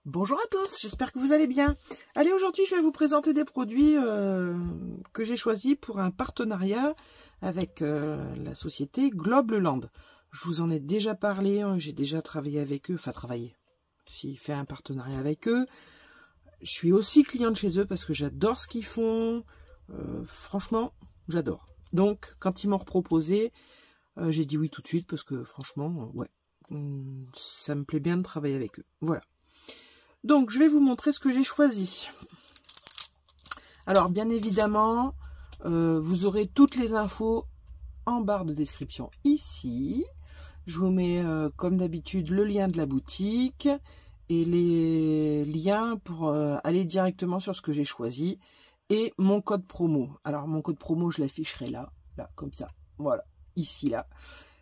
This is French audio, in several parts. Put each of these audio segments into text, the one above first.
Bonjour à tous, j'espère que vous allez bien. Allez, aujourd'hui je vais vous présenter des produits que j'ai choisis pour un partenariat avec la société Globleland. Je vous en ai déjà parlé, j'ai déjà travaillé avec eux, enfin travaillé, j'ai fait un partenariat avec eux. Je suis aussi cliente chez eux parce que j'adore ce qu'ils font, franchement j'adore. Donc quand ils m'ont proposé, j'ai dit oui tout de suite parce que franchement, ouais, ça me plaît bien de travailler avec eux, voilà. Donc, je vais vous montrer ce que j'ai choisi. Alors, bien évidemment, vous aurez toutes les infos en barre de description ici. Je vous mets, comme d'habitude, le lien de la boutique et les liens pour aller directement sur ce que j'ai choisi et mon code promo. Alors, mon code promo, je l'afficherai là, comme ça. Voilà, ici, là.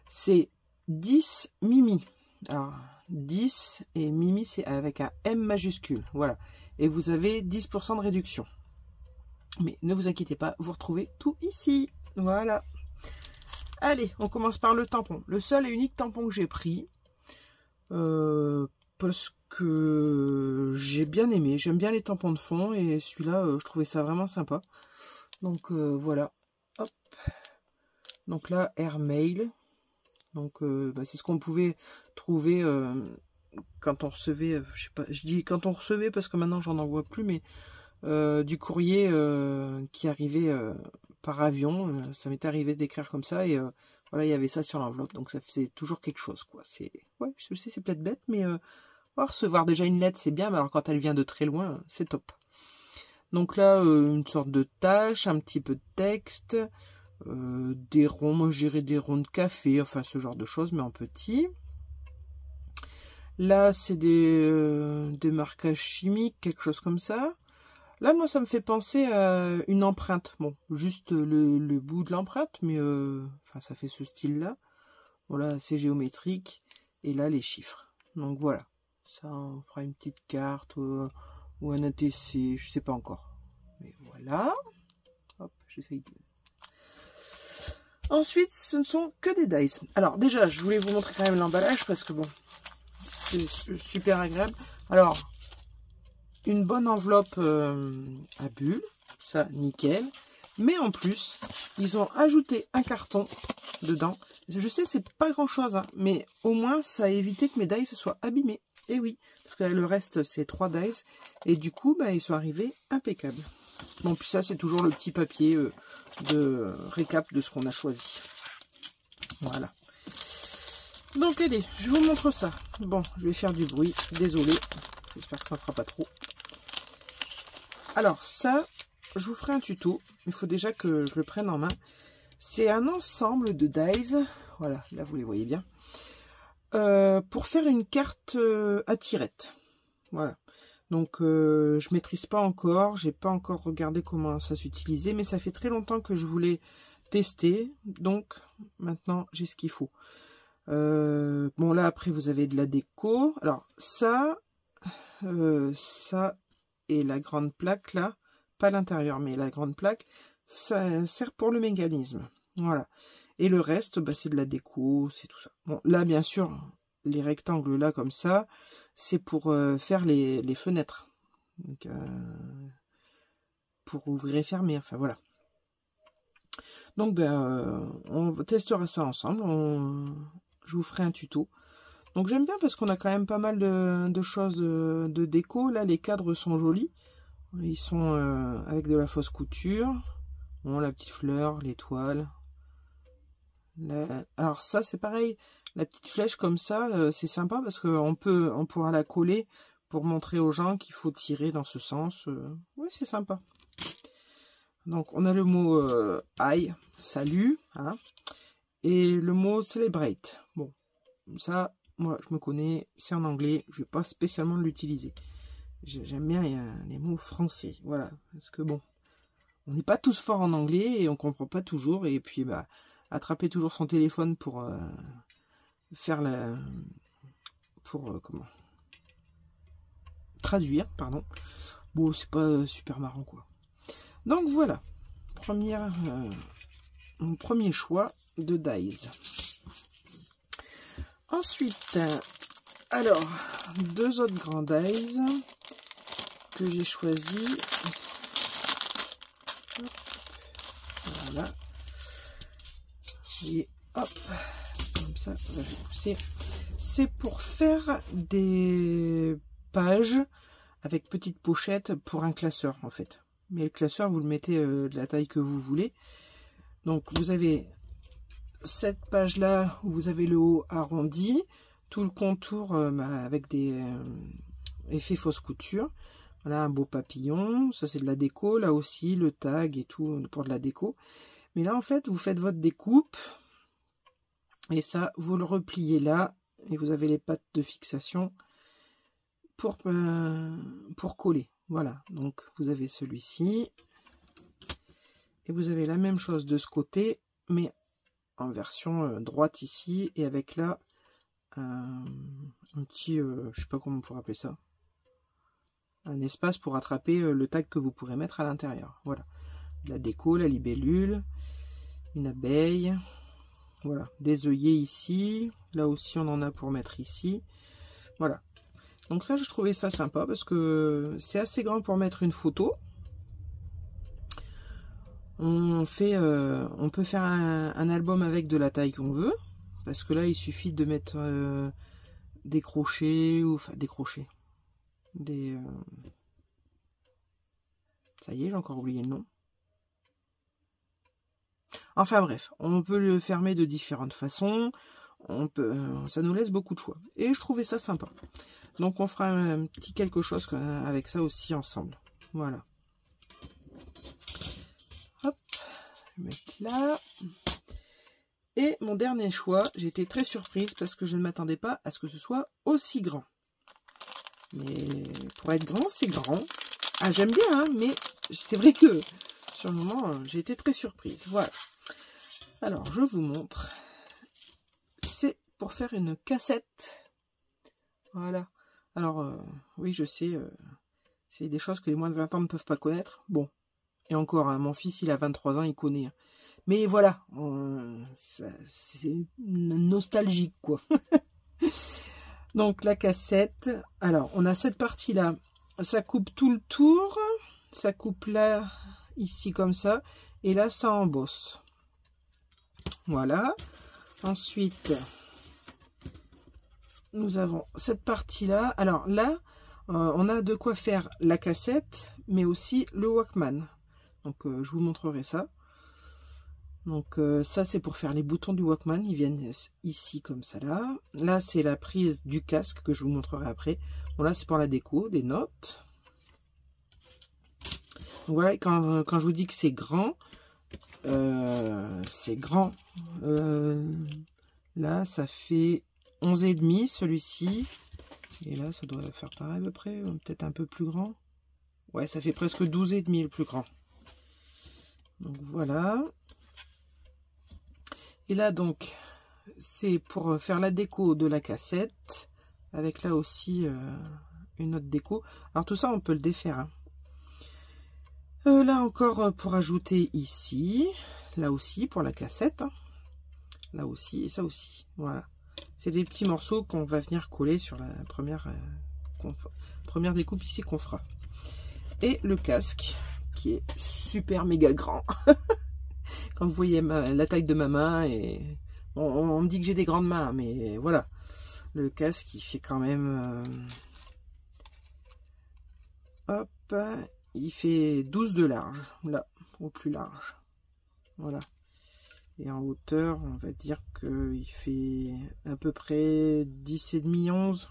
C'est 10 Mimi. Alors, 10 et Mimi, c'est avec un M majuscule. Voilà. Et vous avez 10% de réduction. Mais ne vous inquiétez pas, vous retrouvez tout ici. Voilà. Allez, on commence par le tampon. Le seul et unique tampon que j'ai pris. Parce que j'ai bien aimé. J'aime bien les tampons de fond. Et celui-là, je trouvais ça vraiment sympa. Donc, voilà. Hop. Donc là, Airmail. Donc c'est ce qu'on pouvait trouver quand on recevait, je sais pas, je dis quand on recevait parce que maintenant j'en envoie plus, mais du courrier qui arrivait par avion, ça m'est arrivé d'écrire comme ça et voilà, il y avait ça sur l'enveloppe, donc ça faisait toujours quelque chose, quoi. C'est, ouais, je sais, c'est peut-être bête, mais recevoir déjà une lettre c'est bien, mais alors quand elle vient de très loin, c'est top. Donc là, une sorte de tâche, un petit peu de texte. Des ronds, moi je dirais des ronds de café, enfin ce genre de choses, mais en petit. Là, c'est des marquages chimiques, quelque chose comme ça. Là, moi, ça me fait penser à une empreinte. Bon, juste le bout de l'empreinte, mais enfin, ça fait ce style-là. Voilà, c'est géométrique. Et là, les chiffres. Donc voilà. Ça, on fera une petite carte ou un ATC, je sais pas encore. Mais voilà. Hop, j'essaye de... Ensuite, ce ne sont que des dies. Alors déjà, je voulais vous montrer quand même l'emballage parce que bon, c'est super agréable. Alors, une bonne enveloppe à bulles, ça nickel. Mais en plus, ils ont ajouté un carton dedans. Je sais, c'est pas grand chose, hein, mais au moins ça a évité que mes dies se soient abîmés. Et oui, parce que le reste c'est 3 dies. Et du coup, bah, ils sont arrivés impeccables. Bon, puis ça, c'est toujours le petit papier de récap de ce qu'on a choisi. Voilà. Donc, allez, je vous montre ça. Bon, je vais faire du bruit. Désolé. J'espère que ça ne fera pas trop. Alors, ça, je vous ferai un tuto. Il faut déjà que je le prenne en main. C'est un ensemble de dies. Voilà, là, vous les voyez bien. Pour faire une carte à tirettes. Voilà. Donc, je maîtrise pas encore, j'ai pas encore regardé comment ça s'utilisait, mais ça fait très longtemps que je voulais tester, donc maintenant j'ai ce qu'il faut. Bon, là après vous avez de la déco. Alors ça et la grande plaque là, pas l'intérieur, mais la grande plaque, ça sert pour le mécanisme. Voilà. Et le reste, bah, c'est de la déco, c'est tout ça. Bon, là bien sûr, les rectangles là comme ça, c'est pour faire les fenêtres. Donc, pour ouvrir et fermer, enfin voilà. Donc ben, on testera ça ensemble, je vous ferai un tuto. Donc j'aime bien parce qu'on a quand même pas mal de choses de déco. Là les cadres sont jolis, ils sont avec de la fausse couture. Bon, la petite fleur, l'étoile. Alors ça c'est pareil, la petite flèche comme ça, c'est sympa parce qu'on pourra la coller pour montrer aux gens qu'il faut tirer dans ce sens. Oui, c'est sympa. Donc on a le mot hi, salut, hein, et le mot celebrate. Bon, ça, moi je me connais, c'est en anglais, je vais pas spécialement l'utiliser. J'aime bien les mots français, voilà, parce que bon, on n'est pas tous forts en anglais et on comprend pas toujours, et puis bah attraper toujours son téléphone pour faire la... comment traduire, pardon. Bon, c'est pas super marrant, quoi. Donc, voilà. Mon premier choix de dies. Ensuite, alors, 2 autres Grandize que j'ai choisi. Voilà. Et hop, comme ça, je vais pousser. C'est pour faire des pages avec petite pochette pour un classeur en fait. Mais le classeur, vous le mettez de la taille que vous voulez. Donc vous avez cette page là où vous avez le haut arrondi, tout le contour avec des effets fausse couture. Voilà, un beau papillon, ça c'est de la déco, là aussi le tag et tout pour de la déco. Mais là en fait vous faites votre découpe et ça vous le repliez là et vous avez les pattes de fixation pour coller. Voilà, donc vous avez celui-ci et vous avez la même chose de ce côté mais en version droite ici et avec là un petit, je sais pas comment on pourrait appeler ça, un espace pour attraper le tag que vous pourrez mettre à l'intérieur. Voilà, de la déco, la libellule, une abeille, voilà, des œillets ici, là aussi on en a pour mettre ici, voilà. Donc ça, je trouvais ça sympa parce que c'est assez grand pour mettre une photo. On peut faire un album avec de la taille qu'on veut, parce que là il suffit de mettre des crochets, ou enfin des crochets, ça y est, j'ai encore oublié le nom. Enfin bref, on peut le fermer de différentes façons, ça nous laisse beaucoup de choix. Et je trouvais ça sympa. Donc on fera un petit quelque chose avec ça aussi ensemble. Voilà. Hop, je vais mettre là. Et mon dernier choix, j'ai été très surprise parce que je ne m'attendais pas à ce que ce soit aussi grand. Mais pour être grand, c'est grand. Ah, j'aime bien, hein, mais c'est vrai que sur le moment, j'ai été très surprise. Voilà. Alors, je vous montre. C'est pour faire une cassette. Voilà. Alors, oui, je sais, c'est des choses que les moins de 20 ans ne peuvent pas connaître. Bon, et encore, hein, mon fils, il a 23 ans, il connaît. Hein. Mais voilà, c'est nostalgique, quoi. Donc, la cassette. Alors, on a cette partie-là. Ça coupe tout le tour. Ça coupe là, ici, comme ça. Et là, ça embosse. Voilà. Ensuite, nous avons cette partie-là. Alors là, on a de quoi faire la cassette, mais aussi le Walkman. Donc, je vous montrerai ça. Donc, ça, c'est pour faire les boutons du Walkman. Ils viennent ici, comme ça, là. Là, c'est la prise du casque que je vous montrerai après. Bon, là, c'est pour la déco, des notes. Donc, voilà, quand je vous dis que c'est grand, c'est grand. Là, ça fait 11,5 celui-ci. Et là, ça doit faire pareil à peu près, peut-être un peu plus grand. Ouais, ça fait presque 12,5 le plus grand. Donc voilà. Et là, donc, c'est pour faire la déco de la cassette. Avec là aussi une autre déco. Alors tout ça, on peut le défaire. Hein. Là encore, pour ajouter ici. Là aussi, pour la cassette. Hein. Là aussi, et ça aussi. Voilà. C'est des petits morceaux qu'on va venir coller sur la première découpe ici qu'on fera. Et le casque, qui est super méga grand. Quand vous voyez la taille de ma main, et bon, on me dit que j'ai des grandes mains, mais voilà. Le casque, il fait quand même... hop, il fait 12 de large, là, au plus large. Voilà. Et en hauteur, on va dire qu'il fait à peu près 10,5, 11.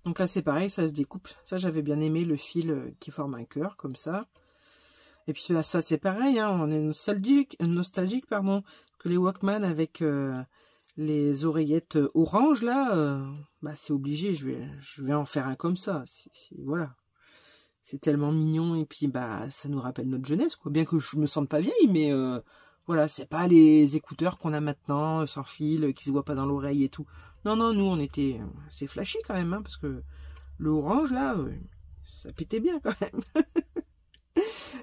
Donc là, c'est pareil, ça se découpe. Ça, j'avais bien aimé le fil qui forme un cœur, comme ça. Et puis là, ça, c'est pareil, hein, on est nostalgique, pardon, que les Walkman avec les oreillettes orange, là, bah, c'est obligé, je vais en faire un comme ça. Voilà. C'est tellement mignon, et puis bah ça nous rappelle notre jeunesse, quoi. Bien que je me sente pas vieille, mais voilà, c'est pas les écouteurs qu'on a maintenant, sans fil, qui se voient pas dans l'oreille et tout. Non, non, nous on était... c'est flashy quand même, hein, parce que le orange là, ça pétait bien quand même.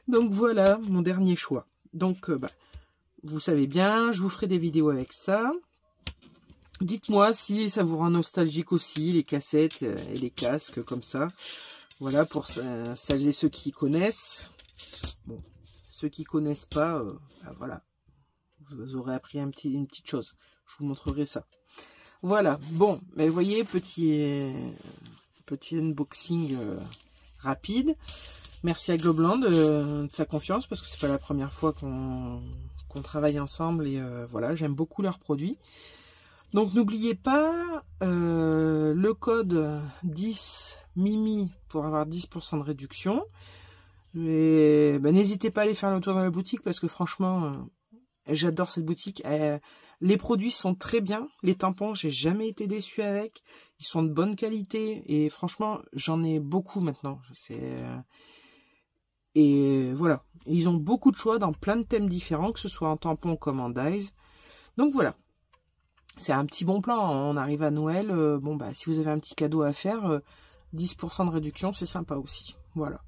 Donc voilà, mon dernier choix. Donc bah, vous savez bien, je vous ferai des vidéos avec ça. Dites-moi si ça vous rend nostalgique aussi, les cassettes et les casques comme ça. Voilà, pour celles et ceux qui connaissent. Bon, ceux qui connaissent pas, ben voilà, vous aurez appris une petite chose. Je vous montrerai ça. Voilà, bon, mais vous voyez, petit unboxing rapide. Merci à Globland de sa confiance, parce que c'est pas la première fois qu'on travaille ensemble, et voilà, j'aime beaucoup leurs produits. Donc n'oubliez pas le code 10 Mimi pour avoir 10% de réduction. Et ben, n'hésitez pas à aller faire le tour dans la boutique, parce que franchement, j'adore cette boutique. Les produits sont très bien. Les tampons, j'ai jamais été déçu avec. Ils sont de bonne qualité. Et franchement, j'en ai beaucoup maintenant. Et voilà. Ils ont beaucoup de choix dans plein de thèmes différents, que ce soit en tampon comme en dyes. Donc voilà. C'est un petit bon plan. On arrive à Noël. Bon, bah, si vous avez un petit cadeau à faire, 10% de réduction, c'est sympa aussi. Voilà.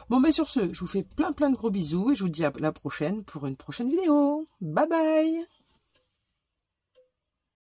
Bon, ben sur ce, je vous fais plein de gros bisous et je vous dis à la prochaine pour une prochaine vidéo. Bye bye!